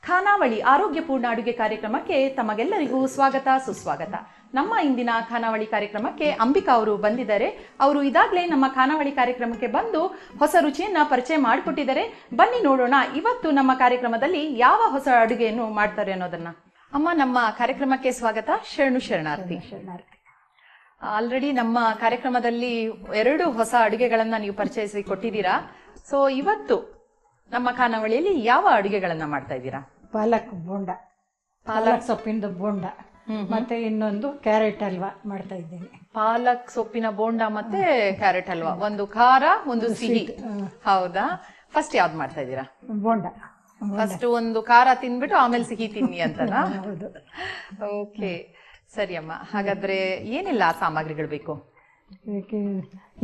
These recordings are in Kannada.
ಖಾನಾವಳಿ ಆರೋಗ್ಯಪೂರ್ಣ ಅಡುಗೆ ಕಾರ್ಯಕ್ರಮಕ್ಕೆ ತಮಗೆಲ್ಲರಿಗೂ ಸ್ವಾಗತ ಸುಸ್ವಾಗತ. ನಮ್ಮ ಇಂದಿನ ಖಾನಾವಳಿ ಕಾರ್ಯಕ್ರಮಕ್ಕೆ ಅಂಬಿಕಾ ಅವರು ಬಂದಿದ್ದಾರೆ. ಅವರು ಇದಾಗಲೇ ನಮ್ಮ ಖಾನಾವಳಿ ಕಾರ್ಯಕ್ರಮಕ್ಕೆ ಬಂದು ಹೊಸ ರುಚಿಯನ್ನ ಪರಿಚಯ ಮಾಡಿಕೊಟ್ಟಿದ್ದಾರೆ. ಬನ್ನಿ ನೋಡೋಣ ಇವತ್ತು ನಮ್ಮ ಕಾರ್ಯಕ್ರಮದಲ್ಲಿ ಯಾವ ಹೊಸ ಅಡುಗೆಯನ್ನು ಮಾಡ್ತಾರೆ ಅನ್ನೋದನ್ನ. ಅಮ್ಮ, ನಮ್ಮ ಕಾರ್ಯಕ್ರಮಕ್ಕೆ ಸ್ವಾಗತ. ಶರಣಾರ್ಥಿ. ಆಲ್ರೆಡಿ ನಮ್ಮ ಕಾರ್ಯಕ್ರಮದಲ್ಲಿ 2 ಹೊಸ ಅಡುಗೆಗಳನ್ನ ನೀವು ಪರಿಚಯಿಸಿ ಕೊಟ್ಟಿದ್ದೀರಾ. ಸೊ ಇವತ್ತು ನಮ್ಮ ಖಾನಾವಳಿಯಲ್ಲಿ ಯಾವ ಅಡುಗೆಗಳನ್ನ ಮಾಡ್ತಾ ಇದ್ದೀರಾ? ಪಾಲಕ್ ಬೋಂಡ, ಪಾಲಕ್ ಸೊಪ್ಪಿನ ಬೋಂಡ, ಮತ್ತೆ ಇನ್ನೊಂದು ಕ್ಯಾರೆಟ್ ಹಲ್ವಾ ಮಾಡ್ತಾ ಇದ್ದೀನಿ. ಪಾಲಕ್ ಸೊಪ್ಪಿನ ಬೋಂಡ ಮತ್ತೆ ಕ್ಯಾರೆಟ್ ಹಲ್ವಾ, ಒಂದು ಖಾರ ಒಂದು ಸಿಹಿ. ಹೌದಾ? ಫಸ್ಟ್ ಯಾವ್ದು ಮಾಡ್ತಾ ಇದ್ದೀರಾ? ಬೋಂಡ. ಫಸ್ಟ್ ಒಂದು ಖಾರ ತಿನ್ಬಿಟ್ಟು ಆಮೇಲೆ ಸಿಹಿ ತಿನ್ನಿ ಅಂತನಾ? ಹೌದು. ಓಕೆ, ಸರಿ ಅಮ್ಮ. ಹಾಗಾದ್ರೆ ಏನೆಲ್ಲ ಸಾಮಗ್ರಿಗಳು ಬೇಕು?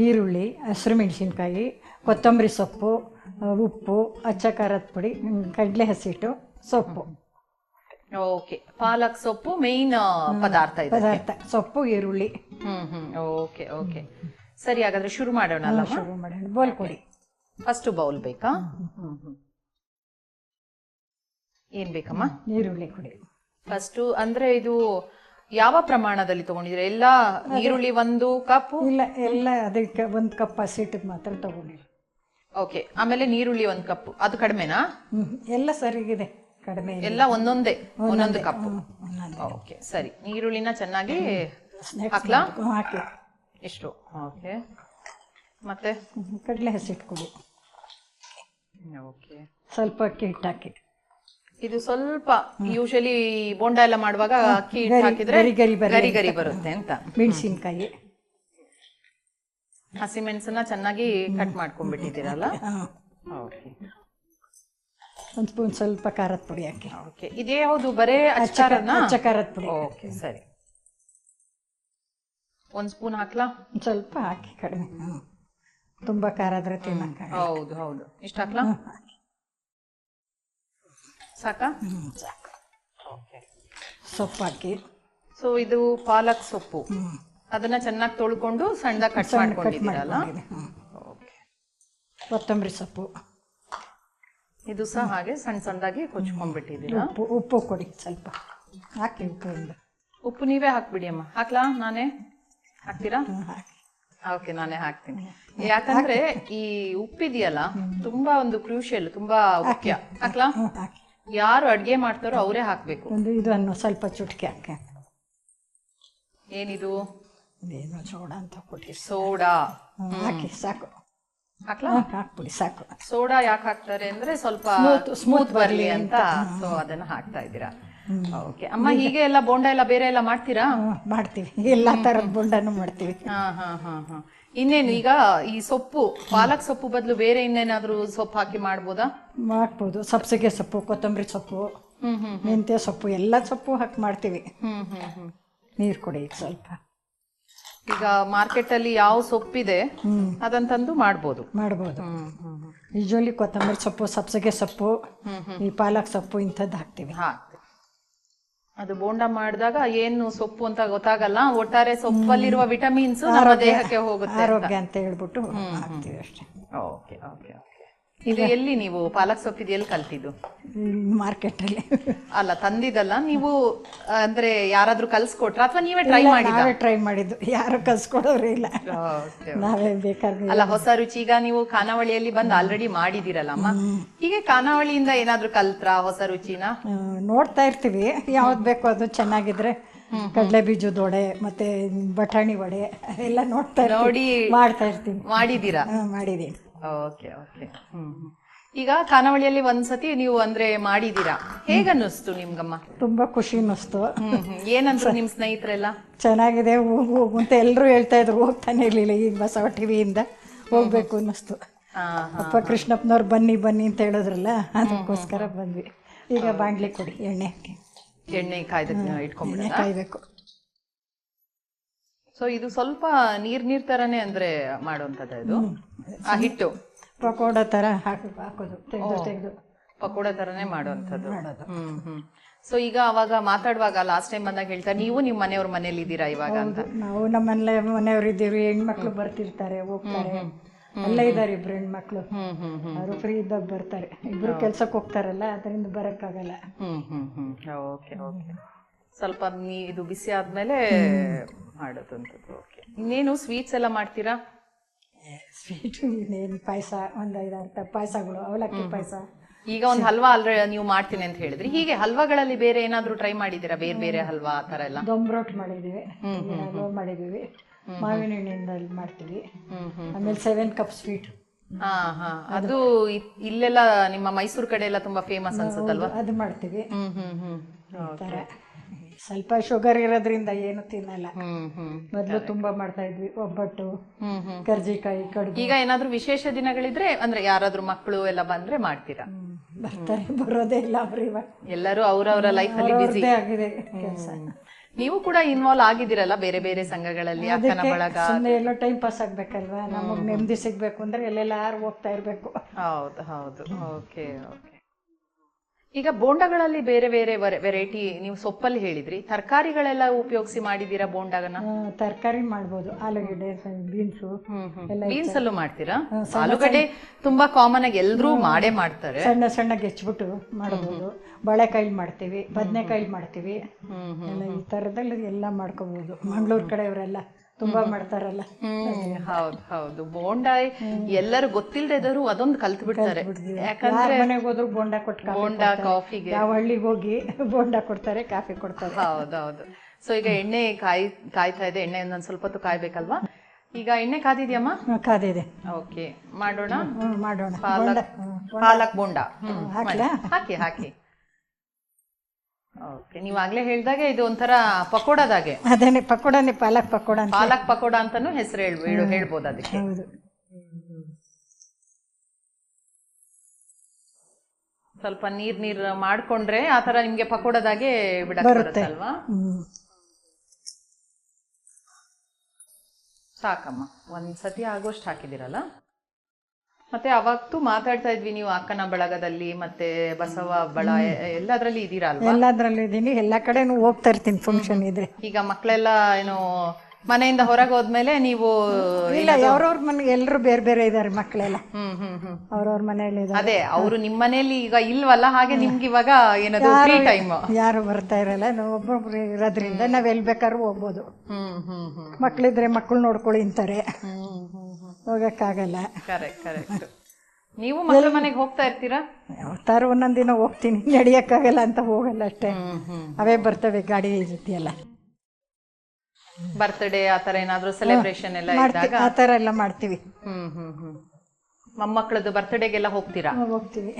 ಈರುಳ್ಳಿ, ಹಸಿರು ಮೆಣಸಿನ್ಕಾಯಿ, ಕೊತ್ತಂಬರಿ ಸೊಪ್ಪು, ಉಪ್ಪು, ಅಚ್ಚ ಖಾರದ ಪುಡಿ, ಕಡಲೆ ಹಸಿಟ್ಟು, ಸೊಪ್ಪು. ಓಕೆ, ಪಾಲಕ್ ಸೊಪ್ಪು ಮೇನ್ ಪದಾರ್ಥ ಸೊಪ್ಪು, ಈರುಳ್ಳಿ. ಓಕೆ ಓಕೆ, ಸರಿ. ಹಾಗಾದ್ರೆ ಶುರು ಮಾಡೋಣ. ಶುರು ಮಾಡೋಣ. ಬೌಲ್ ಕೊಡಿ. ಫಸ್ಟ್ ಬೌಲ್ ಬೇಕಾ? ಏನ್ ಬೇಕಮ್ಮ? ಈರುಳ್ಳಿ ಕೊಡಿ ಫಸ್ಟ್. ಅಂದ್ರೆ ಇದು ಯಾವ ಪ್ರಮಾಣದಲ್ಲಿ ತಗೊಂಡಿದ್ರೆ? ಎಲ್ಲ ಈರುಳ್ಳಿ 1 ಕಪ್? ಇಲ್ಲ, ಎಲ್ಲ ಅದಕ್ಕೆ 1 ಕಪ್ ಹಸಿಟ್ಟಿದ್ ಮಾತ್ರ ತಗೊಂಡಿರಿ. ಓಕೆ, ಆಮೇಲೆ ನೀರುಳ್ಳಿ 1 ಕಪ್. ಅದು ಕಡಿಮೆನಾ? ಎಲ್ಲ ಸರಿಗಿದೆ, ಕಡಿಮೆ ಎಲ್ಲ ಒಂದೊಂದು ಕಪ್. ಓಕೆ, ಸರಿ. ನೀರುಳ್ಳಿನ ಚೆನ್ನಾಗಿ ಹಾಕ್ಲಾ? ಹಾಕಿ. ಎಷ್ಟು? ಓಕೆ. ಮತ್ತೆ ಕಡಲೆ ಹಸಿಟ್ಟು ಕೊಡಿ. ಓಕೆ, ಸ್ವಲ್ಪ ಅಕ್ಕಿ ಹಿಟ್ಟು ಹಾಕಿ. ಇದು ಸ್ವಲ್ಪ ಯೂಶಲಿ ಬೋಂಡ ಎಲ್ಲ ಮಾಡುವಾಗ ಅಕ್ಕಿ ಹಿಟ್ಟು ಹಾಕಿದ್ರೆ ಗರಿ ಗರಿ ಬರುತ್ತೆ ಅಂತ. ಮೆಣಸಿನ್ಕಾಯಿ, ಹಸಿಮೆಣಸನ್ನ ಚೆನ್ನಾಗಿ ಕಟ್ ಮಾಡ್ಕೊಂಡ್ಬಿಟ್ಟಿದ್ದೀರಲ್ಲ? ಓಕೆ. 1 ಸ್ಪೂನ್ ಸ್ವಲ್ಪ ಖಾರದ ಪುಡಿ ಹಾಕಿ. ಓಕೆ, ಇದೇ ಯಾವುದು? ಬರೇ ಅಚ್ಚ ಖಾರದ ಪುಡಿ. ಓಕೆ, ಸರಿ. 1 ಸ್ಪೂನ್ ಹಾಕ್ಲಾ? ಸ್ವಲ್ಪ ಹಾಕಿ, ಕಡಿಮೆ. ತುಂಬಾ ಖಾರ ಆದ್ರೆ ತಿನ್ನಕ್ಕ. ಹೌದು ಹೌದು. ಇಷ್ಟ ಹಾಕ್ಲಾ? ಸಾಕಾ? ಸಾಕು. ಸೊಪ್ಪು ಹಾಕಿ. ಸೊ ಇದು ಪಾಲಕ್ ಸೊಪ್ಪು, ಅದನ್ನ ಚೆನ್ನಾಗಿ ತೊಳ್ಕೊಂಡು ಸಣ್ಣದಾಗಿ ಕಟ್ ಮಾಡ್ಕೊಂಡಿದ್ದೀರಲ್ಲ? ಓಕೆ. ಕೊತ್ತಂಬರಿ ಸೊಪ್ಪು, ಇದು ಸಹ ಹಾಗೆ ಸಣ್ಣದಾಗಿ ಕೊಚ್ಕೊಂಡ್ಬಿಟ್ಟಿದ್ದೀರಾ? ಉಪ್ಪು ಕೊಡಿ ಸ್ವಲ್ಪ ಹಾಕಿ. ಉಪ್ಪು ನೀವೇ ಹಾಕ್ಬಿಡಿ ಅಮ್ಮ. ಹಾಕ್ಲಾ? ನಾನೇ ಹಾಕ್ತೀರಾ? ಓಕೆ, ನಾನೇ ಹಾಕ್ತೀನಿ. ಯಾಕಂದ್ರೆ ಈ ಉಪ್ಪಿದೆಯಲ್ಲ ತುಂಬಾ ಒಂದು ಕ್ರೂಷಿಯಲ್, ತುಂಬಾ ಮುಖ್ಯ. ಹಾಕ್ಲಾ? ಯಾರು ಅಡ್ಗೆ ಮಾಡ್ತಾರೋ ಅವರೇ ಹಾಕ್ಬೇಕು. ಇದನ್ನು ಸ್ವಲ್ಪ ಚುಟ್ಕಿ ಹಾಕಿ. ಏನಿದು? ಏನು ಸೋಡಾ ಅಂತ ಕೊಡಿ. ಸೋಡಾ ಹಾಕಿ, ಸಾಕು. ಹಾಕ್ಲಾ? ಹಾಕ್ಬಿಡಿ, ಸಾಕು. ಸೋಡಾ ಯಾಕೆ ಹಾಕ್ತಾರೆ ಅಂದ್ರೆ ಸ್ವಲ್ಪ ಸ್ಮೂತ್ ಬರ್ಲಿ ಅಂತ. ಸೊ ಅದನ್ನ ಹಾಕ್ತಾ ಇದ್ದೀರಾ? ಓಕೆ ಅಮ್ಮ. ಹೀಗೆ ಎಲ್ಲ ಬೋಂಡ ಎಲ್ಲ ಬೇರೆ ಎಲ್ಲ ಮಾಡ್ತೀರಾ? ಮಾಡ್ತೀವಿ, ಎಲ್ಲಾ ತರದ ಬೋಂಡನು ಮಾಡ್ತೀವಿ. ಇನ್ನೇನು ಈಗ ಈ ಸೊಪ್ಪು, ಪಾಲಕ್ ಸೊಪ್ಪು ಬದಲು ಬೇರೆ ಇನ್ನೇನಾದ್ರೂ ಸೊಪ್ಪು ಹಾಕಿ ಮಾಡ್ಬೋದಾ? ಮಾಡ್ಬೋದು. ಸಬ್ಸಿಗೆ ಸೊಪ್ಪು, ಕೊತ್ತಂಬರಿ ಸೊಪ್ಪು, ಮೆಂತ್ಯ ಸೊಪ್ಪು, ಎಲ್ಲ ಸೊಪ್ಪು ಹಾಕಿ ಮಾಡ್ತೀವಿ. ನೀರು ಕೊಡಿ ಸ್ವಲ್ಪ. ಈಗ ಮಾರ್ಕೆಟ್ ಅಲ್ಲಿ ಯಾವ ಸೊಪ್ಪಿದೆ ಅದಂತಂದು ಮಾಡ್ಬೋದು. ಯೂಶುವಲಿ ಕೊತ್ತಂಬರಿ ಸೊಪ್ಪು, ಸಬ್ಸಿಗೆ ಸೊಪ್ಪು, ಈ ಪಾಲಕ್ ಸೊಪ್ಪು ಇಂಥದ್ದು ಹಾಕ್ತಿವಿ. ಅದು ಬೋಂಡ ಮಾಡಿದಾಗ ಏನು ಸೊಪ್ಪು ಅಂತ ಗೊತ್ತಾಗಲ್ಲ, ಒಟ್ಟಾರೆ ಸೊಪ್ಪಲ್ಲಿರುವ ವಿಟಮಿನ್ಸ್ ನಮ್ಮ ದೇಹಕ್ಕೆ ಹೋಗುತ್ತೆ, ಆರೋಗ್ಯ ಅಂತ ಹೇಳ್ಬಿಟ್ಟು ಹಾಕ್ತಿವಿ ಅಷ್ಟೇ. Okay okay okay. ಇದು ಎಲ್ಲಿ ನೀವು ಪಾಲಕ್ ಸೊಪ್ಪಿದು ಎಲ್ಲಿ ಕಲ್ತಿದ್ದು? ಮಾರ್ಕೆಟ್ ಅಲ್ಲಿ. ಅಲ್ಲ, ತಂದಿದ್ದಲ್ಲ ನೀವು, ಅಂದ್ರೆ ಯಾರಾದ್ರೂ ಕಲ್ಸ್ಕೊಟ್ರ ಅಥವಾ ನೀವೇ ಟ್ರೈ ಮಾಡಿದ್ದು? ಯಾರು ಕಲ್ಸ್ಕೊಡೋರು ಇಲ್ಲ, ನಾವೇ ಬೇಕಾದ್ರೆ. ಅಲ್ಲ, ಹೊಸ ರುಚಿ. ಈಗ ನೀವು ಖಾನಾವಳಿಯಲ್ಲಿ ಬಂದು ಆಲ್ರೆಡಿ ಮಾಡಿದಿರಲ್ಲಮ್ಮ, ಹೀಗೆ ಖಾನಾವಳಿಯಿಂದ ಏನಾದ್ರೂ ಕಲ್ತ್ರಾ ಹೊಸ ರುಚಿನ? ನೋಡ್ತಾ ಇರ್ತೀವಿ, ಯಾವ್ದು ಬೇಕೋ ಅದು ಚೆನ್ನಾಗಿದ್ರೆ. ಕಡಲೆ ಬೀಜದ ವಡೆ ಮತ್ತೆ ಬಟಾಣಿ ವಡೆ ಎಲ್ಲ ನೋಡಿ ಮಾಡ್ತಾ ಇರ್ತೀನಿ. ಮಾಡಿದೀರಾ? ಮಾಡಿದೀನಿ. Okay okay. ಈಗ ಖಾನಾವಳಿಯಲ್ಲಿ ಒಂದ್ಸತಿ ನೀವು ಅಂದ್ರೆ ಮಾಡಿದೀರಾ, ಹೇಗನ್ನಿಸ್ತು ನಿಮ್ಗಮ್ಮ? ತುಂಬಾ ಖುಷಿ ಅನ್ನಿಸ್ತು. ಏನಂದ್ರು ನಿಮ್ ಸ್ನೇಹಿತರೆಲ್ಲ? ಚೆನ್ನಾಗಿದೆ, ಹೋಗು ಅಂತ ಎಲ್ಲರೂ ಹೇಳ್ತಾ ಇದ್ರು. ಹೋಗ್ತಾನೆ ಇರ್ಲಿಲ್ಲ, ಈಗ ಬಸವ ಟಿವಿಯಿಂದ ಹೋಗ್ಬೇಕು ಅನ್ನಿಸ್ತು. ಅಪ್ಪ ಕೃಷ್ಣಪ್ಪನವ್ರು ಬನ್ನಿ ಬನ್ನಿ ಅಂತ ಹೇಳಿದ್ರಲ್ಲ, ಅದಕ್ಕೋಸ್ಕರ ಬಂದ್ವಿ. ಈಗ ಬಾಂಡ್ಲಿ ಕೊಡಿ, ಎಣ್ಣೆ ಹಾಕಿ. ಎಣ್ಣೆ ಕಾಯ್ಬೇಕು. ಸೊ ಇದು ಸ್ವಲ್ಪ ನೀರ್ ತರನೇ ಅಂದ್ರೆ ಮಾಡುವಂತದ್ದು ಇದು? ಆ ಹಿಟ್ಟು ಪಕೋಡ ತರ ಹಾಕೋದು, ತೆಗೆದು ಪಕೋಡ ತರನೇ ಮಾಡುವಂತದ್ದು. ಸೊ ಈಗ ಅವಾಗ ಮಾತಾಡುವಾಗ ಲಾಸ್ಟ್ ಟೈಮ್ ಬಂದಾಗ ಹೇಳ್ತಾರೆ ನೀವು ನಿಮ್ಮ ಮನೆಯವ್ರ ಮನೇಲಿ ಇದ್ದೀರಾ ಇವಾಗ ಅಂತ. ನಾವು ನಮ್ಮ ಮನೆಯವ್ರು ಇದ್ದೀವಿ, ಹೆಣ್ಮಕ್ಳು ಬರ್ತಿರ್ತಾರೆ, ಹೋಗ್ತಾರೆ. ಅಲ್ಲೇ ಇದ್ದಾರೆ ಇಬ್ರು ಹೆಣ್ಮಕ್ಳು. ಅವರು ಫ್ರೀ ಇದ್ದಾಗ ಬರ್ತಾರೆ. ಇಬ್ರು ಕೆಲ್ಸಕ್ಕೆ ಹೋಗ್ತಾರಲ್ಲ, ಅದರಿಂದ ಬರಕ್ಕಾಗಲ್ಲ. Okay okay. ಸ್ವಲ್ಪ ಇದು ಬಿಸಿ ಆದ್ಮೇಲೆ ಮಾಡೋದಂಥದ್ದು. ಓಕೆ. ಇನ್ನೇನು ಸ್ವೀಟ್ಸ್ ಎಲ್ಲ ಮಾಡ್ತೀರಾ? ಸ್ವೀಟು ಇನ್ನೇನು ಪಾಯಸ, ಒಂದು 5-6 ಪಾಯಸಗಳು, ಅವಲಕ್ಕಿ ಪಾಯಸ. ಈಗ ಒಂದು ಹಲ್ವಾ ಆಲ್ರೆಡಿ ನೀವು ಮಾಡ್ತೀನಿ ಅಂತ ಹೇಳಿದ್ರಿ. ಹೀಗೆ ಹಲ್ವಾಗಳಲ್ಲಿ ಬೇರೆ ಏನಾದ್ರು ಟ್ರೈ ಮಾಡಿದ್ದೀರಾ? ಬೇರೆ ಬೇರೆ ಹಲ್ವಾ ಆ ಥರ ಎಲ್ಲ? ದೊಂಬ್ರೋಟ್ ಮಾಡಿದ್ದೀವಿ, ಹಲ್ವಾ ಮಾಡಿದ್ದೀವಿ, ಮಾವಿನ ಹಣ್ಣಿಂದ ಮಾಡ್ತೀವಿ. ಆಮೇಲೆ 7 ಕಪ್ ಸ್ವೀಟ್. ಅದು ಇಲ್ಲೆಲ್ಲ ನಿಮ್ಮ ಮೈಸೂರು ಕಡೆ ಎಲ್ಲ ತುಂಬಾ ಫೇಮಸ್ ಅನ್ಸುತ್ತಲ್ವಾ? ಅದು ಮಾಡ್ತೀವಿ. ಸ್ವಲ್ಪ ಶುಗರ್ ಇರೋದ್ರಿಂದ ಏನು ತಿನ್ನಲ್ಲ. ಮೊದಲು ತುಂಬಾ ಮಾಡ್ತಾ ಇದ್ವಿ, ಒಬ್ಬಟ್ಟು, ಕರ್ಜಿಕಾಯಿ, ಕಡುಬು. ಈಗ ಏನಾದ್ರೂ ವಿಶೇಷ ದಿನಗಳಿದ್ರೆ ಅಂದ್ರೆ ಯಾರಾದ್ರೂ ಮಕ್ಕಳು ಎಲ್ಲ ಬಂದ್ರೆ ಮಾಡ್ತೀರಾ? ಬರ್ತಾರೆ, ಬರೋದೇ ಇಲ್ಲ ಅವ್ರು. ಇವಾಗ ಎಲ್ಲರೂ ಅವರವರ ಲೈಫ್ ಅಲ್ಲಿ ಬಿಸಿ ಆಗಿದೆ ಕೆಲಸ. ನೀವು ಕೂಡ ಇನ್ವಾಲ್ವ್ ಆಗಿದ್ದೀರಲ್ಲ ಬೇರೆ ಬೇರೆ ಸಂಘಗಳಲ್ಲಿ, ಅಕ್ಕನ ಬಳಗ. ಎಲ್ಲ ಟೈಮ್ ಪಾಸ್ ಆಗ್ಬೇಕಲ್ವಾ, ನಮಗ್ ನೆಮ್ಮದಿ ಸಿಗ್ಬೇಕು ಅಂದ್ರೆ ಎಲ್ಲೆಲ್ಲಾರು ಹೋಗ್ತಾ ಇರ್ಬೇಕು. ಹೌದು ಹೌದು. Okay okay. ಈಗ ಬೋಂಡಗಳಲ್ಲಿ ಬೇರೆ ಬೇರೆ ವೆರೈಟಿ, ನೀವು ಸೊಪ್ಪಲ್ಲಿ ಹೇಳಿದ್ರಿ, ತರಕಾರಿಗಳೆಲ್ಲ ಉಪಯೋಗಿಸಿ ಮಾಡಿದೀರಾ ಬೋಂಡಾಗನ? ತರಕಾರಿ ಮಾಡ್ಬೋದು, ಆಲೂಗಡ್ಡೆ, ಬೀನ್ಸು. ಬೀನ್ಸ್ ಅಲ್ಲೂ ಮಾಡ್ತೀರಾ? ಆಲೂಗಡ್ಡೆ ತುಂಬಾ ಕಾಮನ್ ಆಗಿ ಎಲ್ರೂ ಮಾಡೇ ಮಾಡ್ತಾರೆ. ಸಣ್ಣ ಸಣ್ಣಗೆ ಹೆಚ್ಚಿಬಿಟ್ಟು ಮಾಡಬಹುದು. ಬಾಳೆಕಾಯಿ ಮಾಡ್ತೀವಿ, ಬದನೆಕಾಯಿ ಮಾಡ್ತೀವಿ, ಎಲ್ಲ ಈ ತರದಲ್ಲಿ ಎಲ್ಲ ಮಾಡ್ಕೋಬಹುದು. ಮಂಗಳೂರು ಕಡೆ ಅವರೆಲ್ಲ ತುಂಬಾ ಮಾಡ್ತಾರಲ್ಲ. ಹೌದು ಹೌದು. ಬೋಂಡ ಎಲ್ಲರೂ ಗೊತ್ತಿಲ್ಲದೆ ಇದ್ರು ಅದೊಂದು ಕಲ್ತು ಬಿಡ್ತಾರೆ. ಯಾಕಂದ್ರೆ ಮನೆಗೆ ಹೋದ್ರು ಬೋಂಡ ಕೊಟ್ಟು, ಬೋಂಡ ಕಾಫಿಗೆ ಯಾವ ಹಳ್ಳಿಗೆ ಹೋಗಿ ಬೋಂಡ ಕೊಡ್ತಾರೆ, ಕಾಫಿ ಕೊಡ್ತಾರೆ. ಹೌದೌದು. ಸೊ ಈಗ ಎಣ್ಣೆ ಕಾಯ್ತಾ ಇದೆ. ಎಣ್ಣೆ ಒಂದೊಂದು ಸ್ವಲ್ಪ ಹೊತ್ತು ಕಾಯ್ಬೇಕಲ್ವಾ? ಈಗ ಎಣ್ಣೆ ಕಾದಿದ್ಯಮ್ಮ? ಕಾದಿದೆ. ಓಕೆ, ಮಾಡೋಣ. ಮಾಡೋಣ. ಪಾಲಕ್ ಬೋಂಡ ಹಾಕಿ ಹಾಕಿ. ಓಕೆ, ನೀವು ಆಗ್ಲೇ ಹೇಳ್ದಾಗೆ ಇದು ಒಂಥರ ಪಕೋಡದಾಗೆ. ಅದೇನೆ ಪಕೋಡನೆ, ಪಾಲಕ್ ಪಕೋಡ. ಪಾಲಕ್ ಪಕೋಡ ಅಂತಾನು ಹೆಸರು ಹೇಳ್ಬೋದು ಅದಕ್ಕೆ. ಹೌದು. ಸ್ವಲ್ಪ ನೀರ್ ಮಾಡ್ಕೊಂಡ್ರೆ ಆ ತರ ನಿಮ್ಗೆ ಪಕೋಡದಾಗೆ ಬಿಡಕ್ ಬರುತ್ತಲ್ವಾ? ಸಾಕಮ್ಮ, ಒಂದ್ಸತಿ ಆಗೋಷ್ಟು ಹಾಕಿದಿರಲ್ಲ. ಮತ್ತೆ ಅವತ್ತು ಮಾತಾಡ್ತಾ ಇದ್ವಿ, ನೀವು ಅಕ್ಕನ ಬಳಗದಲ್ಲಿ ಮತ್ತೆ ಬಸವ ಬಳ ಎಲ್ಲದ್ರಲ್ಲಿ ಇದೀರಾ ಅಲ್ವಾ? ಎಲ್ಲದ್ರಲ್ಲೂ ಇದೀನಿ, ಎಲ್ಲಾ ಕಡೆನೂ ಹೋಗ್ತಾ ಇರ್ತೀನಿ ಫಂಕ್ಷನ್ ಇದ್ರೆ. ಈಗ ಮಕ್ಕಳೆಲ್ಲ ಏನು ಮನೆಯಿಂದ ಹೊರಗೆ ಹೋದ್ಮೇಲೆ ನೀವು? ಇಲ್ಲ, ಅವ್ರವ್ರ ಮನೆಗೆ ಎಲ್ಲರೂ ಬೇರೆ ಬೇರೆ ಇದಾರೆ ಮಕ್ಕಳೆಲ್ಲ. ಅವ್ರವ್ರ ಮನೆಯಲ್ಲಿ. ಅದೇ, ಅವರು ನಿಮ್ಮ ಮನೆಯಲ್ಲಿ ಈಗ ಇಲ್ವಲ್ಲ, ಹಾಗೆ ನಿಮ್ಗೆ ಇವಾಗ ಏನದು ಫ್ರೀ ಟೈಮ್. ಯಾರು ಬರ್ತಾ ಇರಲ್ಲ, ನಾವು ಒಬ್ಬೊಬ್ರು ಇರೋದ್ರಿಂದ ನಾವ್ ಎಲ್ ಬೇಕಾದ್ರೂ ಹೋಗ್ಬೋದು. ಮಕ್ಳಿದ್ರೆ ಮಕ್ಕಳು ನೋಡ್ಕೊಳ್ಳಿ ಅಂತಾರೆ, ಹೋಗಕ್ಕಾಗಲ್ಲ. ಕರೆಕ್ಟ್. ನೀವು ಮಕ್ಕಳ ಮನೆಗೆ ಹೋಗ್ತಾ ಇರ್ತೀರಾ? ಯಾವತ್ತಾರು ಒಂದೊಂದ್ ದಿನ ಹೋಗ್ತೀನಿ, ನಡಿಯಕ್ಕಾಗಲ್ಲ ಅಂತ ಹೋಗಲ್ಲ ಅಷ್ಟೇ. ಅವೇ ಬರ್ತವೆ ಗಾಡಿ ಜೊತೆಯಲ್ಲ. ಬರ್ತ್ಡೇ ಆತರ ಏನಾದ್ರು ಸೆಲೆಬ್ರೇಷನ್ ಎಲ್ಲ ಇದ್ದಾಗ ಆತರ ಎಲ್ಲ ಮಾಡ್ತೀವಿ. ಮೊಮ್ಮಕ್ಕಳದ್ದು ಬರ್ತ್ಡೇಗೆಲ್ಲ ಹೋಗ್ತೀರಾ? ಹೋಗ್ತೀವಿ.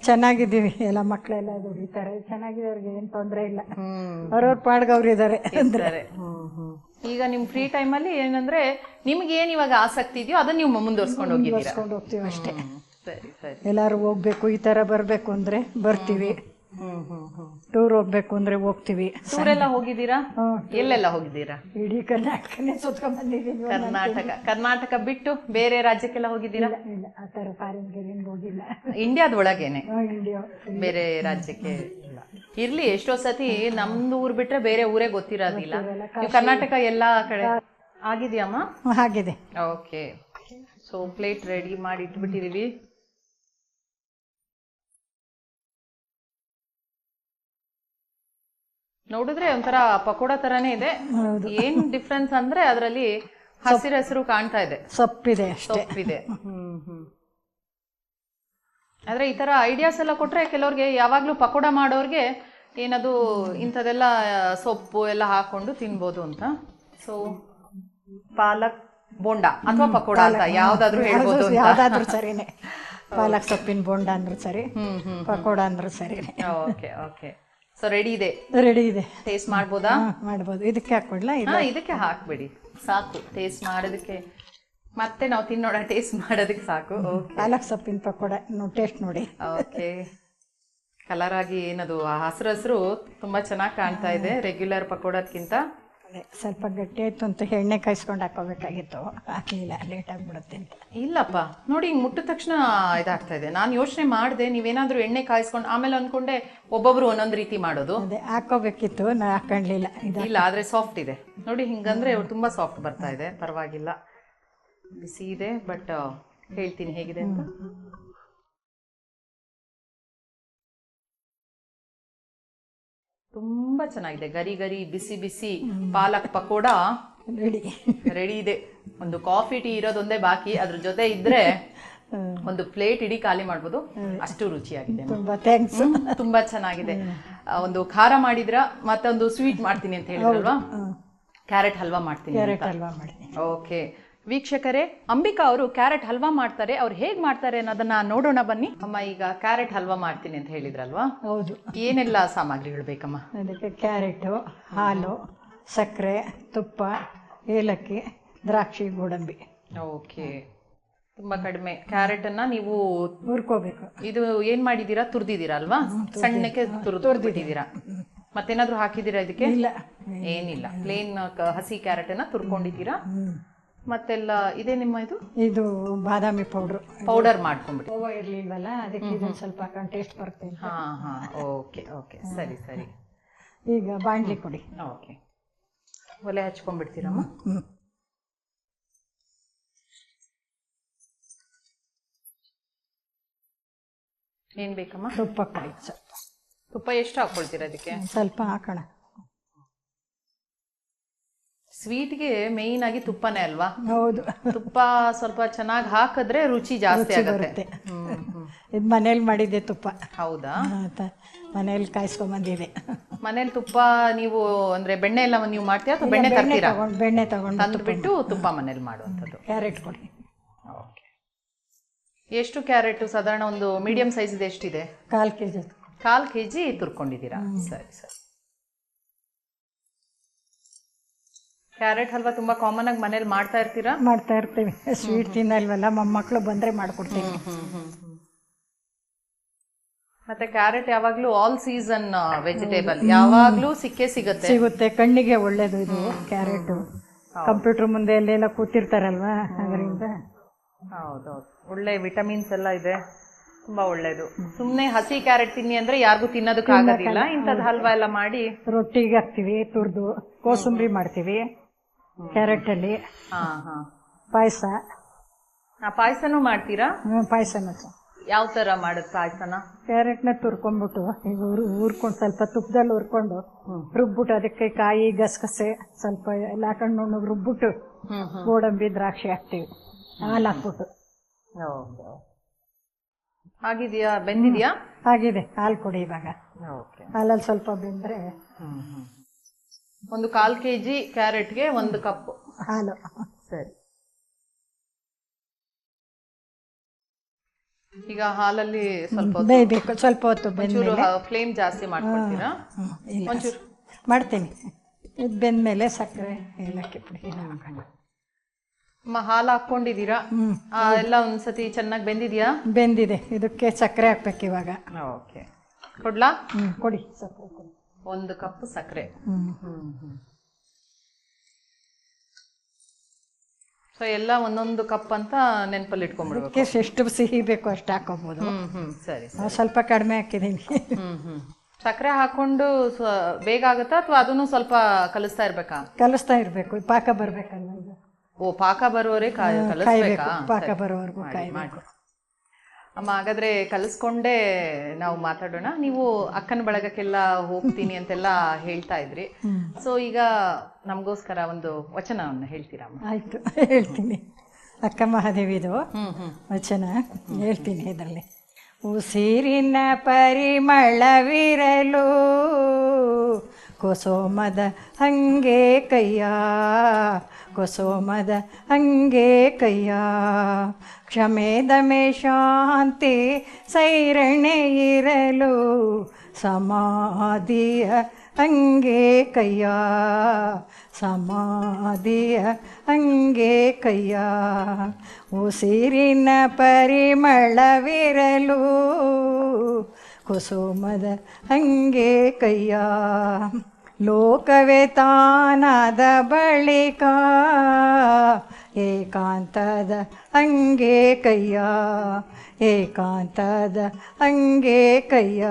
ಚೆನ್ನಾಗಿದ್ದೀವಿ, ಎಲ್ಲ ಮಕ್ಕಳೆಲ್ಲ ದುಡಿತಾರೆ, ಚೆನ್ನಾಗಿದೆ, ಅವ್ರಿಗೆ ಏನ್ ತೊಂದ್ರೆ ಇಲ್ಲ. ಅವ್ರವ್ರ ಪಾಡ್ಗವ್ರು ಇದಾರೆ ಅಂದ್ರೆ. ಈಗ ನಿಮ್ ಫ್ರೀ ಟೈಮ್ ಅಲ್ಲಿ ಏನಂದ್ರೆ ನಿಮ್ಗೆ ಏನ್ ಇವಾಗ ಆಸಕ್ತಿ ಇದೆಯೋ ಅದನ್ನ ನೀವು ಮುಂದುವರ್ಸ್ಕೊಂಡು ಹೋಗ್ತೀವಿ ಅಷ್ಟೇ. ಸರಿ. ಎಲ್ಲಾರು ಹೋಗ್ಬೇಕು, ಈ ತರ ಬರ್ಬೇಕು ಅಂದ್ರೆ ಬರ್ತೀವಿ. ಟೂರ್ ಹೋಗ್ಬೇಕು ಅಂದ್ರೆ ಹೋಗ್ತೀವಿ. ಟೂರ್ ಎಲ್ಲ ಹೋಗಿದ್ದೀರಾ? ಎಲ್ಲೆಲ್ಲ ಹೋಗಿದ್ದೀರಾ? ಇಡೀ ಕರ್ನಾಟಕನೇ ಸುತ್ಕೊಂಡ್ ಬಂದಿದ್ದೀವಿ. ಕರ್ನಾಟಕ ಬಿಟ್ಟು ಬೇರೆ ರಾಜ್ಯಕ್ಕೆಲ್ಲ ಹೋಗಿದ್ದೀರಾ? ಇಲ್ಲ, ಆ ತರ ಫಾರಿನ್ಗೆ ಹೋಗಿಲ್ಲ. ಇಂಡಿಯಾದ ಒಳಗೇನೆ, ಇಂಡಿಯಾ ಬೇರೆ ರಾಜ್ಯಕ್ಕೆ ಇರ್ಲಿ. ಎಷ್ಟೋ ಸತಿ ನಮ್ದು ಊರ್ ಬಿಟ್ರೆ ಬೇರೆ ಊರೇ ಗೊತ್ತಿರೋದಿಲ್ಲ. ನೀವು ಕರ್ನಾಟಕ ಎಲ್ಲಾ ಕಡೆ ಆಗಿದ್ಯಾಮ್ಮ? ಆಗಿದೆ. ಓಕೆ, ಸೊ ಪ್ಲೇಟ್ ರೆಡಿ ಮಾಡಿ ಇಟ್ಬಿಟ್ಟಿದೀವಿ. ನೋಡಿದ್ರೆ ಒಂಥರ ಪಕೋಡ ತರಾನೇ ಇದೆ. ಏನ್ ಡಿಫ್ರೆನ್ಸ್ ಅಂದ್ರೆ ಅದರಲ್ಲಿ ಹಸಿರು ಕಾಣ್ತಾ ಇದೆ, ಸೊಪ್ಪಿದೆ. ಆದ್ರೆ ಈ ತರ ಐಡಿಯಾಸ್ ಎಲ್ಲ ಕೊಟ್ರೆ ಕೆಲವ್ರಿಗೆ, ಯಾವಾಗ್ಲೂ ಪಕೋಡ ಮಾಡೋರ್ಗೆ ಏನದು ಇಂಥದೆಲ್ಲ ಸೊಪ್ಪು ಎಲ್ಲ ಹಾಕೊಂಡು ತಿನ್ಬೋದು ಅಂತ. ಸೊ ಪಾಲಕ್ ಬೋಂಡ ಅಥವಾ ಪಕೋಡ ಅಂತ ಯಾವ್ದಾದ್ರು ಹೇಳ್ಬೋದು. ಯಾವ್ದಾದ್ರು ಸರಿನೇ, ಪಾಲಕ್ ಸೊಪ್ಪಿನ ಬೋಂಡ ಅಂದ್ರು ಸರಿ, ಪಕೋಡ ಅಂದ್ರು ಸರಿ. ಓಕೆ. ಸೊ ರೆಡಿ ಇದೆ. ಟೇಸ್ಟ್ ಮಾಡ್ಬೋದಾ? ಮಾಡ್ಬೋದು. ಇದಕ್ಕೆ ಹಾಕ್ಬಿಡ್ಲಾ? ಇದಕ್ಕೆ ಹಾಕ್ಬಿಡಿ, ಸಾಕು. ಟೇಸ್ಟ್ ಮಾಡೋದಕ್ಕೆ, ಮತ್ತೆ ನಾವು ತಿನ್ನೋಣ, ಟೇಸ್ಟ್ ಮಾಡೋದಕ್ಕೆ ಸಾಕು. ಪಾಲಕ್ ಸೊಪ್ಪಿನ ಪಕೋಡ ಟೇಸ್ಟ್ ನೋಡಿ. ಓಕೆ. ಕಲರ್ ಆಗಿ ಏನದು ಹಸಿರು ತುಂಬಾ ಚೆನ್ನಾಗಿ ಕಾಣ್ತಾ ಇದೆ, ರೆಗ್ಯುಲರ್ ಪಕೋಡಕ್ಕಿಂತ. ಸ್ವಲ್ಪ ಗಟ್ಟಿ ಆಯ್ತು ಅಂತ ಎಣ್ಣೆ ಕಾಯಿಸ್ಕೊಂಡು ಹಾಕೋಬೇಕಾಗಿತ್ತು, ಹಾಕಲಿಲ್ಲ, ಲೇಟ್ ಆಗ್ಬಿಡುತ್ತೆ ಅಂತ. ಇಲ್ಲಪ್ಪ, ನೋಡಿ ಹಿಂಗ್ ಮುಟ್ಟಿದ ತಕ್ಷಣ ಇದಾಗ್ತಾ ಇದೆ. ನಾನು ಯೋಚನೆ ಮಾಡಿದೆ ನೀವೇನಾದ್ರೂ ಎಣ್ಣೆ ಕಾಯಿಸ್ಕೊಂಡು, ಆಮೇಲೆ ಅನ್ಕೊಂಡೆ ಒಬ್ಬೊಬ್ರು ಒಂದೊಂದ್ ರೀತಿ ಮಾಡೋದು. ಅದೇ ಹಾಕೋಬೇಕಿತ್ತು, ನಾ ಹಾಕೊಂಡ್ಲಿಲ್ಲ. ಇಲ್ಲ, ಆದ್ರೆ ಸಾಫ್ಟ್ ಇದೆ ನೋಡಿ, ಹಿಂಗಂದ್ರೆ ತುಂಬಾ ಸಾಫ್ಟ್ ಬರ್ತಾ ಇದೆ, ಪರವಾಗಿಲ್ಲ. ಬಿಸಿ ಇದೆ, ಬಟ್ ಹೇಳ್ತೀನಿ ಹೇಗಿದೆ ಅಂತ. ತುಂಬಾ ಚೆನ್ನಾಗಿದೆ. ಗರಿ ಗರಿ ಬಿಸಿ ಬಿಸಿ ಪಾಲಕ್ ಪಕೋಡ ರೆಡಿ ಇದೆ. ಒಂದು ಕಾಫಿ ಟೀ ಇರೋದೊಂದೇ ಬಾಕಿ, ಅದ್ರ ಜೊತೆ ಇದ್ರೆ ಒಂದು ಪ್ಲೇಟ್ ಇಡೀ ಖಾಲಿ ಮಾಡ್ಬೋದು, ಅಷ್ಟು ರುಚಿಯಾಗಿದೆ. ತುಂಬಾ ಥ್ಯಾಂಕ್ಸ್. ತುಂಬಾ ಚೆನ್ನಾಗಿದೆ. ಒಂದು ಖಾರ ಮಾಡಿದ್ರ, ಮತ್ತೊಂದು ಸ್ವೀಟ್ ಮಾಡ್ತೀನಿ ಅಂತ ಹೇಳಿದ್ರಲ್ವಾ, ಕ್ಯಾರೆಟ್ ಹಲ್ವಾ ಮಾಡ್ತೀನಿ. ಕ್ಯಾರೆಟ್ ಹಲ್ವಾ ಮಾಡಿ. ಓಕೆ ವೀಕ್ಷಕರೇ, ಅಂಬಿಕಾ ಅವರು ಕ್ಯಾರೆಟ್ ಹಲ್ವಾ ಮಾಡ್ತಾರೆ. ಅವ್ರು ಹೇಗ್ ಮಾಡ್ತಾರೆ ಅನ್ನೋದನ್ನ ನೋಡೋಣ ಬನ್ನಿ. ಅಮ್ಮ, ಈಗ ಕ್ಯಾರೆಟ್ ಹಲ್ವಾ ಮಾಡ್ತೀನಿ ಅಂತ ಹೇಳಿದ್ರಲ್ವಾ, ಹೌದು. ಏನೆಲ್ಲ ಸಾಮಗ್ರಿಗಳು ಬೇಕಮ್ಮ? ಅದಕ್ಕೆ ಕ್ಯಾರೆಟು, ಹಾಲು, ಸಕ್ಕರೆ, ತುಪ್ಪ, ಏಲಕ್ಕಿ, ದ್ರಾಕ್ಷಿ, ಗೋಡಂಬಿ. ಓಕೆ, ತುಂಬಾ ಕಡಿಮೆ. ಕ್ಯಾರೆಟ್ ಅನ್ನ ನೀವು ಹುರ್ಕೋಬೇಕು. ಇದು ಏನ್ ಮಾಡಿದೀರಾ, ತುರ್ದಿದ್ದೀರಾ ಅಲ್ವಾ? ಸಣ್ಣಕ್ಕೆ ತುರ್ದಿದ್ದೀರಾ. ಮತ್ತೇನಾದ್ರೂ ಹಾಕಿದೀರಾ ಇದಕ್ಕೆ? ಇಲ್ಲ, ಏನಿಲ್ಲ, ಪ್ಲೇನ್ ಹಸಿ ಕ್ಯಾರೆಟ್ ಅನ್ನ ತುರ್ಕೊಂಡಿದ್ದೀರಾ. ಮತ್ತೆಲ್ಲ ಇದೆ ನಿಮ್ಮ ಇದು ಬಾದಾಮಿ ಪೌಡರ್ ಮಾಡ್ಕೊಂಡ್ಬಿಡಿ. ಓವ ಇರ್ಲಿಲ್ವಲ್ಲ, ಅದಕ್ಕೆ ಇದನ್ನ ಸ್ವಲ್ಪ ಹಾಕೊಂಡು ಟೇಸ್ಟ್ ಬರುತ್ತೆ. ಹಾ ಹಾ, ಓಕೆ ಓಕೆ, ಸರಿ ಸರಿ. ಈಗ ಬಾಂಡ್ಲಿ ಕೊಡಿ. ಓಕೆ, ಒಲೆ ಹಚ್ಕೊಂಡ್ಬಿಡ್ತೀರಮ್ಮ. ಏನ್ ಬೇಕಮ್ಮ? ತುಪ್ಪ ಕೊಡಿ. ಸ್ವಲ್ಪ ತುಪ್ಪ ಎಷ್ಟು ಹಾಕೊಳ್ತೀರಾ ಅದಕ್ಕೆ? ಸ್ವಲ್ಪ ಹಾಕೋಣ. ಸ್ವೀಟ್ಗೆ ಮೇಯ್ನ್ ಆಗಿ ತುಪ್ಪನೇ ಅಲ್ವಾ? ಹೌದು. ತುಪ್ಪ ಸ್ವಲ್ಪ ಚೆನ್ನಾಗಿ ಹಾಕಿದ್ರೆ ರುಚಿ ಜಾಸ್ತಿ ಆಗುತ್ತೆ. ಇದು ಮನೇಲಿ ಮಾಡಿದ್ದೆ ತುಪ್ಪ. ಹೌದಾ? ಮನೇಲಿ ಕಾಯಿಸ್ಕೊಂಬಂದಿದೆ. ಮನೇಲಿ ತುಪ್ಪ ನೀವು ಅಂದ್ರೆ ಬೆಣ್ಣೆ ಎಲ್ಲ ನೀವು ಮಾಡ್ತೀರಾ ಅಥವಾ ಬೆಣ್ಣೆ ತರ್ತೀರಾ? ಬೆಣ್ಣೆ ತಗೊಂಡು ತಂದ್ಬಿಟ್ಟು ತುಪ್ಪ ಮನೇಲಿ ಮಾಡುವಂಥದ್ದು. ಕ್ಯಾರೆಟ್ ಕೊಡಿ. ಓಕೆ, ಎಷ್ಟು ಕ್ಯಾರೆಟ್? ಸಾಧಾರಣ ಒಂದು ಮೀಡಿಯಂ ಸೈಜ್ ಇದೆ. ಎಷ್ಟಿದೆ? 1/4 kg. 1/4 kg ತುರ್ಕೊಂಡಿದ್ದೀರಾ? ಸರಿ ಸರಿ. ಕ್ಯಾರೆಟ್ ಹಲ್ವಾ ತುಂಬಾ ಕಾಮನ್ ಆಗಿ ಮನೇಲಿ ಮಾಡ್ತಾ ಇರ್ತೀರಾ? ಮಾಡ್ತಾ ಇರ್ತೀವಿ. ಸ್ವೀಟ್ ತಿನ್ನಲ್ವಲ್ಲ, ಮೊಮ್ಮಕ್ಕಳು ಬಂದ್ರೆ ಮಾಡ್ಕೊಡ್ತೀವಿ. ಮತ್ತೆ ಕ್ಯಾರೆಟ್ ಯಾವಾಗ್ಲೂ ಆಲ್ ಸೀಸನ್ ವೆಜಿಟೇಬಲ್, ಯಾವಾಗ್ಲೂ ಸಿಗುತ್ತೆ. ಕಣ್ಣಿಗೆ ಒಳ್ಳೇದು ಇದು ಕ್ಯಾರೆಟ್. ಕಂಪ್ಯೂಟರ್ ಮುಂದೆ ಎಲ್ಲೆಲ್ಲ ಕೂತಿರ್ತಾರಲ್ವಾ, ಅದರಿಂದ. ಹೌದೌದು, ಒಳ್ಳೆ ವಿಟಮಿನ್ಸ್ ಎಲ್ಲ ಇದೆ, ತುಂಬಾ ಒಳ್ಳೇದು. ಸುಮ್ನೆ ಹಸಿ ಕ್ಯಾರೆಟ್ ತಿನ್ನಿ ಅಂದ್ರೆ ಯಾರಿಗೂ ತಿನ್ನೋದಕ್ಕಾಗೋದಿಲ್ಲ. ಇಂಥದ್ದು ಹಲ್ವಾ ಎಲ್ಲ ಮಾಡಿ ರೊಟ್ಟಿಗೆ ಹಾಕ್ತಿವಿ, ತುರ್ದು ಕೋಸಂಬರಿ ಮಾಡ್ತೀವಿ ಕ್ಯಾರೆಟ್ ಅಲ್ಲಿ. ಪಾಯಸ. ಪಾಯಸನೂ ಮಾಡ್ತೀರಾ? ಪಾಯಸನ ಯಾವ ತರ ಮಾಡುದು ಪಾಯಸನ? ಕ್ಯಾರೆಟ್ನ ತುರ್ಕೊಂಡ್ಬಿಟ್ಟು ಈಗ ಹುರ್ಕೊಂಡು ಸ್ವಲ್ಪ ತುಪ್ಪದಲ್ಲಿ ಹುರ್ಕೊಂಡು ರುಬ್ಬಿಟ್ಟು ಅದಕ್ಕೆ ಕಾಯಿ, ಗಸಗಸೆ ಸ್ವಲ್ಪ ಎಲ್ಲ ಹಾಕೊಂಡು ರುಬ್ಬಿಟ್ಟು ಗೋಡಂಬಿ, ದ್ರಾಕ್ಷಿ ಹಾಕ್ತಿವಿ, ಹಾಲು ಹಾಕ್ಬಿಟ್ಟು. ಆಗಿದೆಯಾ? ಬೆಂದಿದ್ಯಾ? ಆಗಿದೆ. ಹಾಲು ಕೊಡಿ ಇವಾಗ. ಹಾಲಲ್ಲಿ ಸ್ವಲ್ಪ ಬೆಂದ್ರೆ. ಒಂದು 1/4 kg ಕ್ಯಾರೆಟ್ಗೆ 1 ಕಪ್ ಹಾಲು. ಸರಿ. ಈಗ ಹಾಲಲ್ಲಿ ಸ್ವಲ್ಪ ಬೇಯಬೇಕು, ಸ್ವಲ್ಪ ಹೊತ್ತು ಬೆಂದ್ಮೇಲೆ. ಫ್ಲೇಮ್ ಜಾಸ್ತಿ ಮಾಡ್ಕೊಳ್ತೀರಾ? ಒಂಚೂರು ಮಾಡ್ತೀನಿ. ಇದು ಬೆಂದ್ಮೇಲೆ ಸಕ್ಕರೆ, ಏಲಕ್ಕಿ ಪುಡಿ ಹಾಲು ಹಾಕೊಂಡಿದ್ದೀರಾ? ಎಲ್ಲ ಒಂದ್ಸತಿ ಚೆನ್ನಾಗಿ ಬೆಂದಿದ್ಯಾ? ಬೆಂದಿದೆ. ಇದಕ್ಕೆ ಸಕ್ಕರೆ ಹಾಕ್ಬೇಕು ಇವಾಗ. ಓಕೆ, ಕೊಡ್ಲಾ? ಕೊಡಿ ಸಕ್ಕರೆ ಕೊಡಿ. 1 ಕಪ್ ಸಕ್ಕರೆ. ಸೊ ಎಲ್ಲ 1 ಕಪ್ ಅಂತ ನೆನಪಲ್ಲಿ ಇಟ್ಕೊಂಡ್ಬಿಡ್ಬೇಕು. ಎಷ್ಟು ಸಿಹಿ ಬೇಕು ಅಷ್ಟು ಹಾಕೋಬಹುದು. ಸರಿ. ಸ್ವಲ್ಪ ಕಡಿಮೆ ಹಾಕಿದೀನಿ. ಸಕ್ಕರೆ ಹಾಕೊಂಡು ಬೇಗ ಆಗುತ್ತಾ ಅಥವಾ ಅದನ್ನು ಸ್ವಲ್ಪ ಕಲಿಸ್ತಾ ಇರ್ಬೇಕಾ? ಕಲಿಸ್ತಾ ಇರ್ಬೇಕು, ಪಾಕ ಬರ್ಬೇಕಲ್ಲ ಇದು. ಓ, ಪಾಕ ಬರುವವರೇ ಕಲಿಸ್ಬೇಕಾ? ಪಾಕ ಬರೋವರೆಗೂ ಕಾಯ್ಬೇಕು. ಅಮ್ಮ, ಹಾಗಾದ್ರೆ ಕಲಿಸ್ಕೊಂಡೇ ನಾವು ಮಾತಾಡೋಣ. ನೀವು ಅಕ್ಕನ ಬಳಗಕ್ಕೆಲ್ಲ ಹೋಗ್ತೀನಿ ಅಂತೆಲ್ಲ ಹೇಳ್ತಾ ಇದ್ರಿ. ಸೊ ಈಗ ನಮಗೋಸ್ಕರ ಒಂದು ವಚನವನ್ನು ಹೇಳ್ತೀರಾ? ಆಯ್ತು, ಹೇಳ್ತೀನಿ. ಅಕ್ಕ ಮಹಾದೇವಿದು ವಚನ ಹೇಳ್ತೀನಿ. ಇದರಲ್ಲಿ ಉಸಿರಿನ ಪರಿಮಳವಿರಲು ಕೊಸೋಮದ ಹಂಗೆ ಕೈಯ, ಕೊಸೋಮದ ಹಂಗೆ ಕೈಯ, ಕ್ಷಮೆ ದಮೆ ಶಾಂತಿ ಸೈರಣೆ ಇರಲು ಸಮಾಧಿಯ ಹಂಗೆ ಕೈಯ, ಸಮಾಧಿಯ ಹಂಗೆ ಕೈಯ, ಉಸಿರಿನ ಪರಿಮಳವಿರಲು ಕುಸುಮದ ಹಂಗೆ ಕೈಯ, ಲೋಕವೇ ತಾನಾದ ಬಳಿಕ ಏಕಾಂತದ ಹಂಗೆ ಕೈಯ, ಏಕಾಂತದ ಹಂಗೆ ಕೈಯ,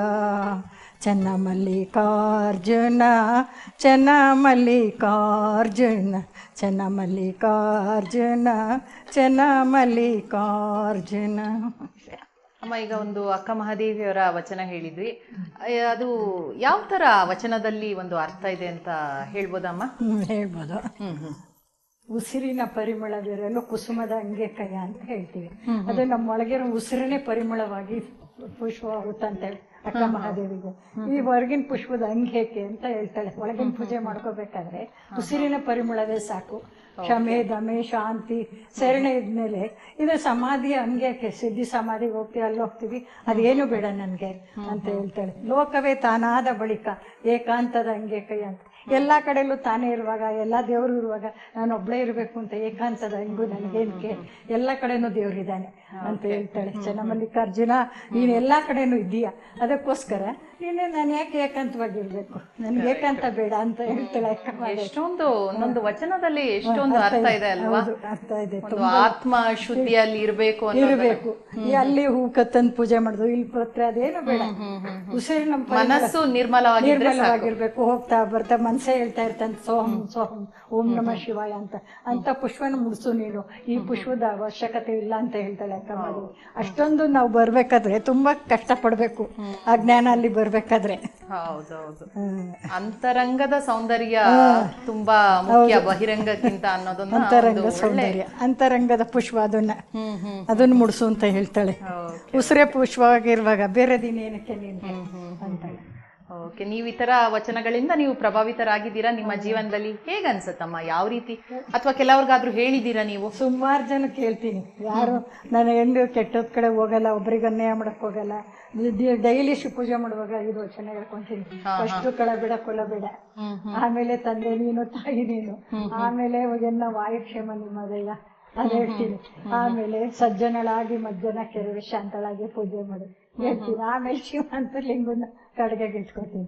ಚೆನ್ನ ಮಲ್ಲಿಕಾರ್ಜುನ ಚೆನ್ನ ಮಲ್ಲಿಕಾರ್ಜುನ ಚೆನ್ನ ಮಲ್ಲಿಕಾರ್ಜುನ ಚೆನ್ನ ಮಲ್ಲಿಕಾರ್ಜುನ. ಅಮ್ಮ, ಈಗ ಒಂದು ಅಕ್ಕ ಮಹಾದೇವಿಯವರ ವಚನ ಹೇಳಿದ್ವಿ, ಅದು ಯಾವ ತರ ವಚನದಲ್ಲಿ ಒಂದು ಅರ್ಥ ಇದೆ ಅಂತ ಹೇಳ್ಬೋದಮ್ಮ? ಹೇಳ್ಬೋದು. ಉಸಿರಿನ ಪರಿಮಳವಿರಲು ಕುಸುಮದ ಅಂಗೆ ಕೈಯ ಅಂತ ಹೇಳ್ತೀವಿ. ಅದು ನಮ್ಮೊಳಗಿರೋ ಉಸಿರನೇ ಪರಿಮಳವಾಗಿ ಪುಷ್ಪವಾಗುತ್ತಂತೆ ಅಕ್ಕ ಮಹಾದೇವಿಗೆ. ಈ ಹೊರಗಿನ ಪುಷ್ಪದ ಅಂಗೇಕೆ ಅಂತ ಹೇಳ್ತಾಳೆ. ಒಳಗಿನ ಪೂಜೆ ಮಾಡ್ಕೋಬೇಕಾದ್ರೆ ಉಸಿರಿನ ಪರಿಮಳವೇ ಸಾಕು. ಕ್ಷಮೆ, ದಮೆ, ಶಾಂತಿ, ಸರಣೆ ಇದ್ಮೇಲೆ ಇದು ಸಮಾಧಿಯ ಅಂಗೇಕೆ. ಸಿದ್ಧಿ ಸಮಾಧಿಗೆ ಹೋಗ್ತೀವಿ, ಅಲ್ಲಿ ಹೋಗ್ತೀವಿ, ಅದೇನು ಬೇಡ ನನಗೆ ಅಂತ ಹೇಳ್ತಾಳೆ. ಲೋಕವೇ ತಾನಾದ ಬಳಿಕ ಏಕಾಂತದ ಅಂಗೇಕೈ ಅಂತ. ಎಲ್ಲ ಕಡೆಯಲ್ಲೂ ತಾನೇ ಇರುವಾಗ, ಎಲ್ಲ ದೇವರು ಇರುವಾಗ ನಾನು ಒಬ್ಬಳೇ ಇರಬೇಕು ಅಂತ ಏಕಾಂತದ ಹಿಂಗು ನನಗೇನಕ್ಕೆ, ಎಲ್ಲ ಕಡೆನೂ ದೇವರಿದ್ದಾನೆ ಅಂತ ಹೇಳ್ತಾಳೆ. ಚೆನ್ನ ಮಲ್ಲಿಕಾರ್ಜುನ, ನೀನು ಎಲ್ಲ ಕಡೆನೂ ಇದ್ದೀಯಾ, ಅದಕ್ಕೋಸ್ಕರ ನೀನು ನಾನು ಯಾಕೆ ಏಕಾಂತವಾಗಿರ್ಬೇಕು, ನನ್ಗೆ ಏಕಾಂತ ಬೇಡ ಅಂತ ಹೇಳ್ತಾಳೆ. ಎಷ್ಟೊಂದು ಒಂದೊಂದು ವಚನದಲ್ಲಿ ಎಷ್ಟೊಂದು ಅರ್ಥ ಇದೆ ಅಲ್ವಾ? ಅರ್ಥ ಇದೆ. ಆತ್ಮ ಶುದ್ಧಿಯಲ್ಲಿ ಇರಬೇಕು. ಅಲ್ಲಿ ಹೂ ಕತ್ತಂದು ಪೂಜೆ ಮಾಡುದು, ಇಲ್ಲಿ ಪತ್ರ ಅದೇನು ಬೇಡ. ಉಸಿರಿನ ಮನಸ್ಸು ನಿರ್ಮಲವಾಗಿರ್ಬೇಕು. ಹೋಗ್ತಾ ಬರ್ತಾ ಮನಸ್ಸೇ ಹೇಳ್ತಾ ಇರ್ತಾನೆ ಸೋಹಂ ಸೋಹಂ ಓಂ ನಮ ಶಿವಾಯ ಅಂತ ಪುಷ್ಪನ ಮುಡ್ಸು ನೀನು, ಈ ಪುಷ್ಪದ ಅವಶ್ಯಕತೆ ಇಲ್ಲ ಅಂತ ಹೇಳ್ತಾಳೆ ಅಕ್ಕ ಮಾಡಿ. ಅಷ್ಟೊಂದು ನಾವು ಬರ್ಬೇಕಾದ್ರೆ ತುಂಬಾ ಕಷ್ಟ ಪಡ್ಬೇಕು ಆ ಜ್ಞಾನ ಅಲ್ಲಿ ಬರ್ಬೇಕಾದ್ರೆ. ಹೌದೌದು, ಅಂತರಂಗದ ಸೌಂದರ್ಯ ತುಂಬಾ ಮುಖ್ಯ ಬಹಿರಂಗಕ್ಕಿಂತ ಅನ್ನೋದನ್ನ. ಅಂತರಂಗ ಸೌಂದರ್ಯ, ಅಂತರಂಗದ ಪುಷ್ಪ, ಅದನ್ನ ಮುಡ್ಸು ಅಂತ ಹೇಳ್ತಾಳೆ. ಉಸಿರೇ ಪುಷ್ಪವಾಗಿರುವಾಗ ಬೇರೆ ದಿನ ಏನಕ್ಕೆ ನೀನು ಅಂತಾಳೆ. ಓಕೆ, ನೀವು ಈ ತರ ವಚನಗಳಿಂದ ನೀವು ಪ್ರಭಾವಿತರಾಗಿದ್ದೀರಾ ನಿಮ್ಮ ಜೀವನದಲ್ಲಿ? ಹೇಗೆ ಅನ್ಸತ್ತಮ್ಮ? ಯಾವ ರೀತಿ? ಅಥವಾ ಕೆಲವ್ರಿಗಾದ್ರೂ ಹೇಳಿದ್ದೀರಾ ನೀವು? ಸುಮಾರು ಜನ ಕೇಳ್ತೀನಿ. ಯಾರು ನಾನು ಹೆಣ್ಣು ಕೆಟ್ಟದ ಕಡೆ ಹೋಗಲ್ಲ, ಒಬ್ರಿಗೆ ಅನ್ಯಾಯ ಮಾಡಕ್ ಹೋಗಲ್ಲ. ಡೈಲಿ ಪೂಜೆ ಮಾಡುವಾಗ 5 ವಚನ ಹೇಳ್ಕೊಂತೀನಿ. ಫಸ್ಟ್ ಕಳಬೇಡ ಕೊಲ್ಲಬೇಡ, ಆಮೇಲೆ ತಂದೆ ನೀನು, ತಾಯಿ ನೀನು, ಆಮೇಲೆ ಎನ್ನ ವಾಯುಕ್ಷೇಮ ನಿಮ್ಮದಯ್ಯ ಅದು ಹೇಳ್ತೀನಿ. ಆಮೇಲೆ ಸಜ್ಜನಳಾಗಿ ಮಜ್ಜನ ಕೆರವೆ ಶಾಂತಳಾಗಿ ಪೂಜೆ ಮಾಡು ಹೇಳ್ತೀನಿ. ಆಮೇಲೆ ಶಿವಂತ ಲಿಂಗನ ಕಡೆಗೆ ಇಟ್ಕೊತೀನಿ.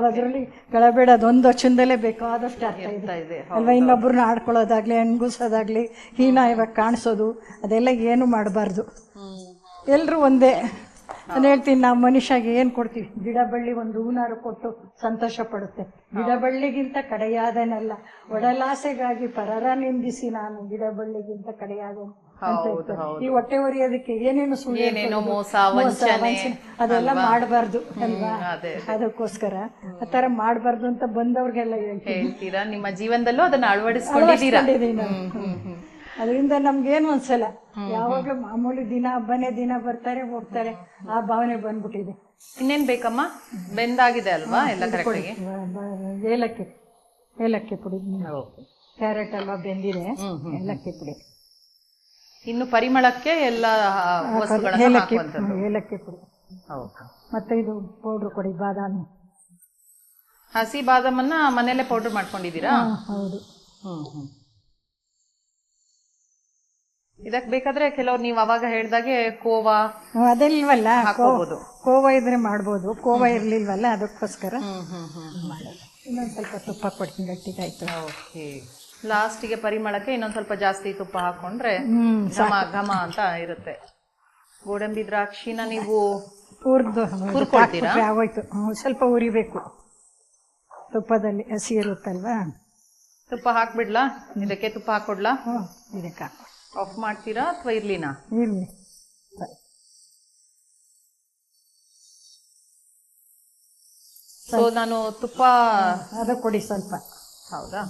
ಅದ್ರಲ್ಲಿ ಕಳಬೇಡ ಅದೊಂದು ವಚನದಲ್ಲೇ ಬೇಕಾದಷ್ಟು ಅರ್ಥ ಇದೆ ಅಲ್ವಾ? ಇನ್ನೊಬ್ಬರನ್ನ ಆಡ್ಕೊಳ್ಳೋದಾಗ್ಲಿ, ಹೆಣ್ಗುಸೋದಾಗ್ಲಿ, ಹೀನಾಯವಾಗಿ ಕಾಣಿಸೋದು ಅದೆಲ್ಲ ಏನು ಮಾಡಬಾರ್ದು. ಎಲ್ರು ಒಂದೇ. ನಾನು ಹೇಳ್ತೀನಿ, ನಾವು ಮನುಷ್ಯಗೆ ಏನು ಕೊಡ್ತೀವಿ? ಗಿಡ ಬಳ್ಳಿ ಒಂದು ಹೂನಾರು ಕೊಟ್ಟು ಸಂತೋಷ ಪಡುತ್ತೆ. ಗಿಡ ಬಳ್ಳಿಗಿಂತ ಕಡೆಯಾದನಲ್ಲ, ಒಡಲಾಸೆಗಾಗಿ ಪರರ ನಿಂದಿಸಿ ನಾನು ಗಿಡ ಬಳ್ಳಿಗಿಂತ ಕಡೆಯಾದನು ಅಂತ ಹೇಳ್ತಾರೆ. ಈ ಹೊಟ್ಟೆ ಹೊರಿಯೋದಕ್ಕೆ ಏನೇನು ಸುಳ್ಳು, ಮೋಸ, ವಂಚನೆ ಅದೆಲ್ಲ ಮಾಡಬಾರ್ದು ಅಲ್ವಾ? ಅದಕ್ಕೋಸ್ಕರ ಆ ತರ ಮಾಡಬಾರ್ದು ಅಂತ ಬಂದವ್ರಿಗೆಲ್ಲ ಹೇಳ್ತೀರಾ. ನಿಮ್ಮ ಜೀವನದಲ್ಲೂ ಅದನ್ನ ಅಳವಡಿಸ್ಕೊಂಡಿದ್ದೀರಾ? ಅದರಿಂದ ನಮ್ಗೇನು ಅನ್ಸಲ್ಲ. ಯಾವಾಗ್ಲೂ ಮಾಮೂಲಿ ದಿನ ಹಬ್ಬನೇ, ದಿನ ಬರ್ತಾರೆ ಹೋಗ್ತಾರೆ, ಆ ಭಾವನೆ ಬಂದ್ಬಿಟ್ಟಿದೆ. ಇನ್ನೇನ್ ಬೇಕಮ್ಮ? ಬೆಂದಾಗಿದೆ ಅಲ್ವಾ ಎಲ್ಲ ಕರೆಕ್ಟಾಗಿ? ಏಲಕ್ಕಿ, ಏಲಕ್ಕಿ ಪುಡಿ, ಕ್ಯಾರೆಟ್ ಅಲ್ವಾ ಬೆಂದಿದೆ, ಏಲಕ್ಕಿ ಪುಡಿ. ಇನ್ನು ಪರಿಮಳಕ್ಕೆ ಎಲ್ಲ ಏಲಕ್ಕಿ ಪುಡಿ. ಮತ್ತೆ ಇದು ಪೌಡ್ರ್ ಕೊಡಿ, ಬಾದಾಮಿ. ಹಸಿ ಬಾದಾಮನ್ನ ಮನೇಲೆ ಪೌಡರ್ ಮಾಡ್ಕೊಂಡಿದ್ದೀರಾ? ಹೌದು. ಇದಕ್ ಬೇಕಾದ್ರೆ ಕೆಲವ್ರು ನೀವು ಅವಾಗ ಹೇಳ್ದಾಗೆ ಕೋವಾ ಅದೆಲ್ವಲ್ಲ, ಕೋವಾ ಇದ್ರೆ ಮಾಡ್ಬೋದು. ಕೋವಾ ಇರ್ಲಿಲ್ವಲ್ಲ, ಅದಕ್ಕೋಸ್ಕರ ಇನ್ನೊಂದ್ ಸ್ವಲ್ಪ ತುಪ್ಪ ಕೊಡ್ತೀನಿ, ಗಟ್ಟಿಗಾಯ್ತು. ಓಕೆ, ಲಾಸ್ಟಿಗೆ ಪರಿಮಳಕ್ಕೆ ಇನ್ನೊಂದ್ ಸ್ವಲ್ಪ ಜಾಸ್ತಿ ತುಪ್ಪ ಹಾಕೊಂಡ್ರೆ ಘಮ ಘಮ ಅಂತ ಇರುತ್ತೆ. ಗೋಡಂಬಿ ದ್ರಾಕ್ಷಿನ ನೀವು ಹುರ್ಕೊಳ್ತೀರಾ? ಆಗೋಯ್ತು, ಸ್ವಲ್ಪ ಉರಿಬೇಕು ತುಪ್ಪದಲ್ಲಿ, ಹಸಿ ಇರುತ್ತಲ್ವಾ. ತುಪ್ಪ ಹಾಕ್ಬಿಡ್ಲಾ ಇದಕ್ಕೆ? ತುಪ್ಪ ಹಾಕೊಡ್ಲಾ? ಇದಕ್ಕೆ ಆಫ್ ಮಾಡ್ತೀರಾ ಅಥವಾ ಇರ್ಲಿನಾ? ಇರ್ಲಿ. ಸೊ ನಾನು ತುಪ್ಪ ಅದ ಕೊಡಿ ಸ್ವಲ್ಪ. ಹೌದಾ?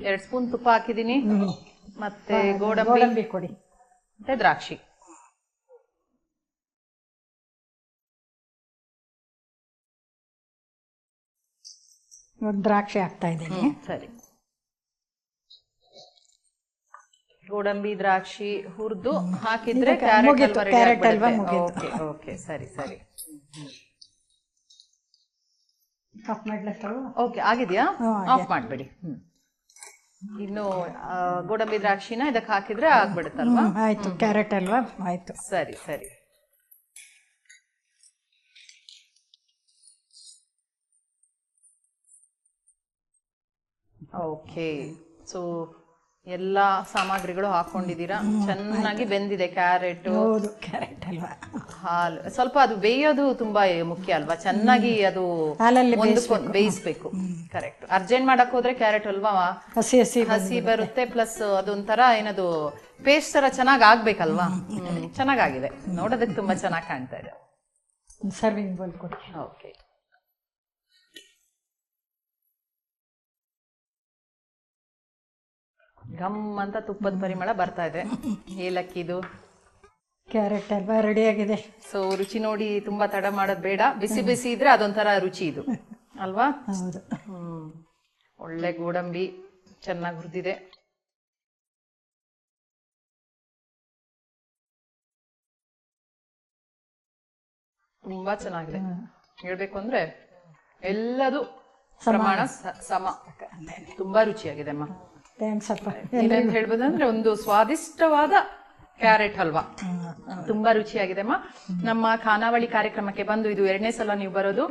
2 ಸ್ಪೂನ್ ತುಪ್ಪ ಹಾಕಿದೀನಿ. ಮತ್ತೆ ಗೋಡಂಬಿ ಕೊಡಿ, ಮತ್ತೆ ದ್ರಾಕ್ಷಿ. ದ್ರಾಕ್ಷಿ ಹಾಕ್ತಾ ಇದ್ದೀನಿ. ಸರಿ, ಗೋಡಂಬಿ ದ್ರಾಕ್ಷಿ ಹುರಿದು ಹಾಕಿದ್ರೆ ಕ್ಯಾರೆಟ್ ಅಲ್ವಾ? ಓಕೆ, ಸರಿ ಸರಿ. ಓಕೆ, ಆಗಿದೆಯಾ? ಆಫ್ ಮಾಡ್ಬಿಡಿ. ಇನ್ನು ಗೋಡಂಬಿ ದ್ರಾಕ್ಷಿನ ಇದಕ್ಕೆ ಹಾಕಿದ್ರೆ ಆಗ್ಬಿಡುತ್ತಲ್ವಾ? ಆಯ್ತು, ಕ್ಯಾರೆಟ್ ಅಲ್ವಾ? ಆಯ್ತು, ಸರಿ ಸರಿ. ಓಕೆ, ಸೊ ಎಲ್ಲಾ ಸಾಮಗ್ರಿಗಳು ಹಾಕೊಂಡಿದ್ದೀರಾ. ಚೆನ್ನಾಗಿ ಬೆಂದಿದೆ ಕ್ಯಾರೆಟ್, ಹೌದು ಕ್ಯಾರೆಟ್ ಹಲ್ವಾ. ಹಾಲು ಸ್ವಲ್ಪ ಅದು ಬೇಯೋದು ತುಂಬಾ ಮುಖ್ಯ ಅಲ್ವಾ, ಚೆನ್ನಾಗಿ ಅದು ಹಾಲಲ್ಲಿ ಬೇಯಿಸ್ಬೇಕು. ಕರೆಕ್ಟ್. ಅರ್ಜೆಂಟ್ ಮಾಡಕ್ ಹೋದ್ರೆ ಕ್ಯಾರೆಟ್ ಹಲ್ವಾ ಹಸಿ ಹಸಿ ಹಸಿ ಬರುತ್ತೆ, ಪ್ಲಸ್ ಅದೊಂಥರ ಏನದು ಪೇಸ್ಟ್ ತರ ಚೆನ್ನಾಗಿ ಆಗ್ಬೇಕಲ್ವಾ. ಚೆನ್ನಾಗಾಗಿದೆ, ನೋಡೋದಕ್ಕೆ ತುಂಬಾ ಚೆನ್ನಾಗಿ ಕಾಣ್ತಾ ಇದೆ. ಸರ್ವಿಂಗ್ ಬೋಲ್ ಕೊಡಿ. ಓಕೆ. ಘಮ್ ಅಂತ ತುಪ್ಪದ ಪರಿಮಳ ಬರ್ತಾ ಇದೆ. ಏಲಕ್ಕಿದು ಕ್ಯಾರೆಟ್ ಹಲ್ವಾ ರೆಡಿಯಾಗಿದೆ. ಸೊ ರುಚಿ ನೋಡಿ ತುಂಬಾ ತಡ ಮಾಡೋದು ಬೇಡ, ಬಿಸಿ ಬಿಸಿ ಇದ್ರೆ ಅದೊಂಥರ ರುಚಿ ಇದು ಅಲ್ವಾ. ಹೌದು. ಒಳ್ಳೆ ಗೋಡಂಬಿ ಚೆನ್ನಾಗಿ ಹುರಿದಿದೆ. ತುಂಬಾ ಚೆನ್ನಾಗಿದೆ. ಹೇಳ್ಬೇಕು ಅಂದ್ರೆ ಎಲ್ಲದು ಪ್ರಮಾಣ ಸಮ. ತುಂಬಾ ರುಚಿಯಾಗಿದೆ ಅಮ್ಮ. ಥ್ಯಾಂಕ್ಸ್ ಅಪ್ಪ. ಏನೇನ್ ಹೇಳ್ಬೋದಂದ್ರೆ ಒಂದು ಸ್ವಾದಿಷ್ಟವಾದ ಕ್ಯಾರೆಟ್ ಹಲ್ವಾ ತುಂಬಾ ರುಚಿಯಾಗಿದೆ ಅಮ್ಮ. ನಮ್ಮ ಖಾನಾವಳಿ ಕಾರ್ಯಕ್ರಮಕ್ಕೆ ಬಂದು ಇದು 2ನೇ ಸಲ ನೀವು ಬರೋದು.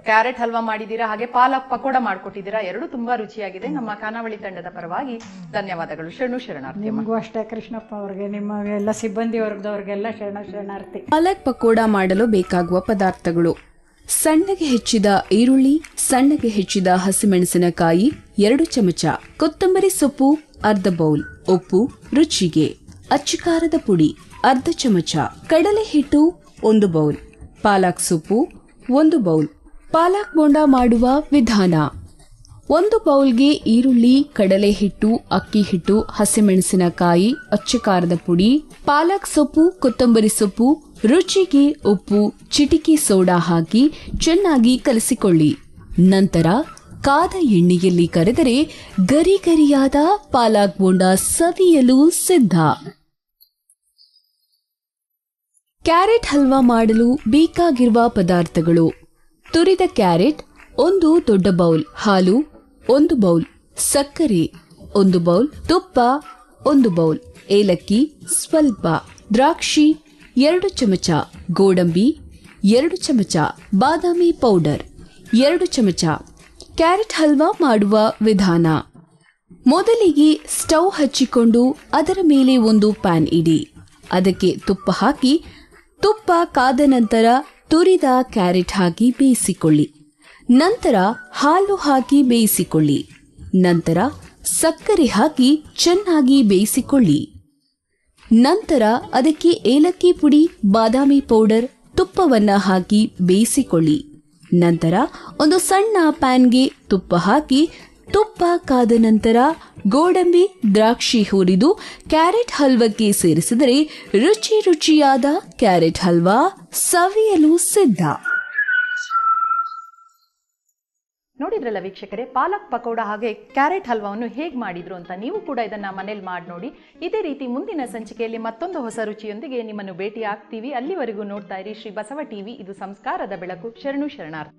ಕ್ಯಾರೆಟ್ ಹಲ್ವಾ ಮಾಡಿದೀರಾ, ಹಾಗೆ ಪಾಲಕ್ ಪಕೋಡ ಮಾಡ್ಕೊಟ್ಟಿದ್ದೀರಾ. ಎರಡು ತುಂಬಾ ರುಚಿಯಾಗಿದೆ. ನಮ್ಮ ಖಾನಾವಳಿ ತಂಡದ ಪರವಾಗಿ ಧನ್ಯವಾದಗಳು. ಶರಣಾರ್ಥಿ. ನಿಮಗೂ ಅಷ್ಟೇ ಕೃಷ್ಣಪ್ಪ ಅವ್ರಿಗೆ, ನಿಮ್ಮ ಎಲ್ಲ ಸಿಬ್ಬಂದಿ ವರ್ಗದವ್ರಿಗೆಲ್ಲ ಶರಣಾರ್ಥಿ. ಪಾಲಕ್ ಪಕೋಡ ಮಾಡಲು ಬೇಕಾಗುವ ಪದಾರ್ಥಗಳು: ಸಣ್ಣಗೆ ಹೆಚ್ಚಿದ ಈರುಳ್ಳಿ, ಸಣ್ಣಗೆ ಹೆಚ್ಚಿದ ಹಸಿಮೆಣಸಿನಕಾಯಿ 2 ಚಮಚ, ಕೊತ್ತಂಬರಿ ಸೊಪ್ಪು ಅರ್ಧ ಬೌಲ್, ಉಪ್ಪು ರುಚಿಗೆ, ಅಚ್ಚಿಕಾರದ ಪುಡಿ ಅರ್ಧ ಚಮಚ, ಕಡಲೆ ಹಿಟ್ಟು 1 ಬೌಲ್, ಪಾಲಕ್ ಸೊಪ್ಪು 1 ಬೌಲ್. ಪಾಲಕ್ ಬೋಂಡ ಮಾಡುವ ವಿಧಾನ: 1 ಬೌಲ್ಗೆ ಈರುಳ್ಳಿ, ಕಡಲೆ ಹಿಟ್ಟು, ಅಕ್ಕಿ ಹಿಟ್ಟು, ಹಸಿಮೆಣಸಿನಕಾಯಿ, ಅಚ್ಚಿಕಾರದ ಪುಡಿ, ಪಾಲಕ್ ಸೊಪ್ಪು, ಕೊತ್ತಂಬರಿ ಸೊಪ್ಪು, ರುಚಿಗೆ ಉಪ್ಪು, ಚಿಟಿಕೆ ಸೋಡಾ ಹಾಕಿ ಚೆನ್ನಾಗಿ ಕಲಸಿಕೊಳ್ಳಿ. ನಂತರ ಕಾದ ಎಣ್ಣೆಯಲ್ಲಿ ಕರೆದರೆ ಗರಿ ಗರಿಯಾದ ಪಾಲಕ್ ಬೋಂಡ ಸವಿಯಲು ಸಿದ್ಧ. ಕ್ಯಾರೆಟ್ ಹಲ್ವಾ ಮಾಡಲು ಬೇಕಾಗಿರುವ ಪದಾರ್ಥಗಳು: ತುರಿದ ಕ್ಯಾರೆಟ್ 1 ದೊಡ್ಡ ಬೌಲ್, ಹಾಲು 1 ಬೌಲ್, ಸಕ್ಕರೆ 1 ಬೌಲ್, ತುಪ್ಪ 1 ಬೌಲ್, ಏಲಕ್ಕಿ ಸ್ವಲ್ಪ, ದ್ರಾಕ್ಷಿ 2 ಚಮಚ, ಗೋಡಂಬಿ 2 ಚಮಚ, ಬಾದಾಮಿ ಪೌಡರ್ 2 ಚಮಚ. ಕ್ಯಾರೆಟ್ ಹಲ್ವಾ ಮಾಡುವ ವಿಧಾನ: ಮೊದಲಿಗೆ ಸ್ಟವ್ ಹಚ್ಚಿಕೊಂಡು ಅದರ ಮೇಲೆ ಒಂದು ಪ್ಯಾನ್ ಇಡಿ. ಅದಕ್ಕೆ ತುಪ್ಪ ಹಾಕಿ, ತುಪ್ಪ ಕಾದ ನಂತರ ತುರಿದ ಕ್ಯಾರೆಟ್ ಹಾಕಿ ಬೇಯಿಸಿಕೊಳ್ಳಿ. ನಂತರ ಹಾಲು ಹಾಕಿ ಬೇಯಿಸಿಕೊಳ್ಳಿ. ನಂತರ ಸಕ್ಕರೆ ಹಾಕಿ ಚೆನ್ನಾಗಿ ಬೇಯಿಸಿಕೊಳ್ಳಿ. ನಂತರ ಅದಕ್ಕೆ ಏಲಕ್ಕಿ ಪುಡಿ, ಬಾದಾಮಿ ಪೌಡರ್, ತುಪ್ಪವನ್ನ ಹಾಕಿ ಬೇಯಿಸಿಕೊಳ್ಳಿ. ನಂತರ ಒಂದು ಸಣ್ಣ ಪ್ಯಾನ್ಗೆ ತುಪ್ಪ ಹಾಕಿ, ತುಪ್ಪ ಕಾದ ನಂತರ ಗೋಡಂಬಿ, ದ್ರಾಕ್ಷಿ ಹುರಿದು ಕ್ಯಾರೆಟ್ ಹಲ್ವಕ್ಕೆ ಸೇರಿಸಿದರೆ ರುಚಿಯಾದ ಕ್ಯಾರೆಟ್ ಹಲ್ವಾ ಸವಿಯಲು ಸಿದ್ಧ. ನೋಡಿದ್ರಲ್ಲ ವೀಕ್ಷಕರೇ, ಪಾಲಕ್ ಪಕೋಡ ಹಾಗೆ ಕ್ಯಾರೆಟ್ ಹಲ್ವಾವನ್ನು ಹೇಗೆ ಮಾಡಿದ್ರು ಅಂತ. ನೀವು ಕೂಡ ಇದನ್ನ ಮನೇಲಿ ಮಾಡಿ ನೋಡಿ. ಇದೇ ರೀತಿ ಮುಂದಿನ ಸಂಚಿಕೆಯಲ್ಲಿ ಮತ್ತೊಂದು ಹೊಸ ರುಚಿಯೊಂದಿಗೆ ನಿಮ್ಮನ್ನು ಭೇಟಿ ಆಗ್ತೀವಿ. ಅಲ್ಲಿವರೆಗೂ ನೋಡ್ತಾ ಇರಿ ಶ್ರೀ ಬಸವ ಟಿವಿ. ಇದು ಸಂಸ್ಕಾರದ ಬೆಳಕು. ಶರಣಾರ್ಥಿ.